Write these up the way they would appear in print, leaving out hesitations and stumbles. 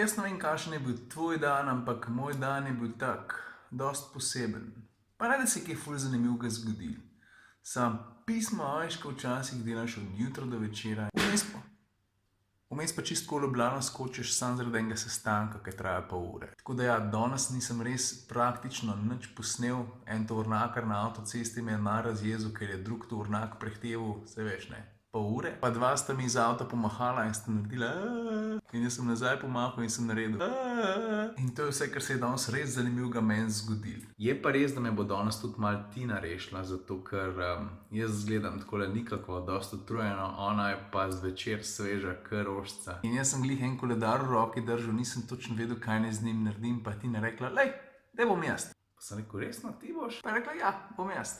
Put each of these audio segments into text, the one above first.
jaz ne vem, kakšen je bil tvoj dan, ampak moj dan je bil tak, dost poseben. Pa ne, da se je kaj ful zanimivega zgodil. Sam pismo, ajško včasih delaš od jutra do večera. Vmes pa čistko v Ljubljano skočiš sam zaradi enega sestanka, ki traja pol ure. Tako da ja, danes nisem res praktično nič posnel. En tovornakar na avtocesti me je mar razjezil, ker je drug tovornak prehteval, se veš ne, pol ure. Pa dva sta mi iz avta pomahala in sta naredila in jaz sem nazaj pomahal in sem naredil in to je vse, kar se je danes res zanimivega meni zgodil. Je pa res, da me bo danes tudi malo Tina rešila, zato ker jaz izgledam takole nikako dost utrujeno, ona je pa zvečer sveža kar rožica. In jaz sem glih en koledar v roki držal, nisem točno vedel, kaj naj z njim naredim, pa je Tina rekla, lej, daj bom jaz. Pa sem rekel, resno, ti boš? Pa je rekla, ja, bom jaz.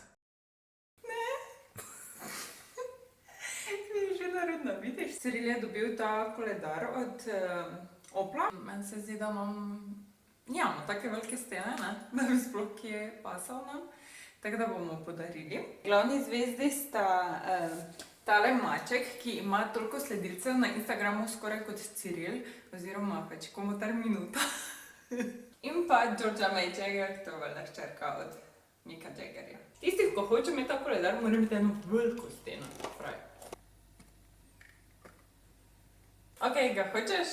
Narodno, vidiš? Ciril je dobil ta koledar od Opla. Meni se zdi, da nimamo take velike stene, ne? Da bi sploh kje pasal nam. Tako da bomo podarili. Glavni zvezdi sta tale maček, ki ima toliko sledilcev na Instagramu skoraj kot Ciril, oziroma pač komotar minuta. In pa Georgia May Jagger, to je valjda hčerka od Micka Jaggerja. Tisti, ko hoče imeti ta koledar, mora imeti eno veliko steno, pravi. Ok, ga hočeš?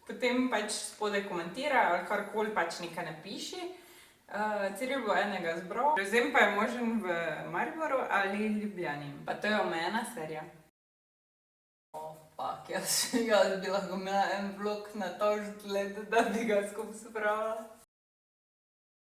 Potem pač spodaj komentira ali karkoli pač nekaj napiši. Ciril bo enega zbral. Prevzem pa je možen v Mariboru ali Ljubljani. Pa to je omejena serija. Fuck, jaz bi lahko imela en vlog na to žtled, da bi ga skupaj spravila.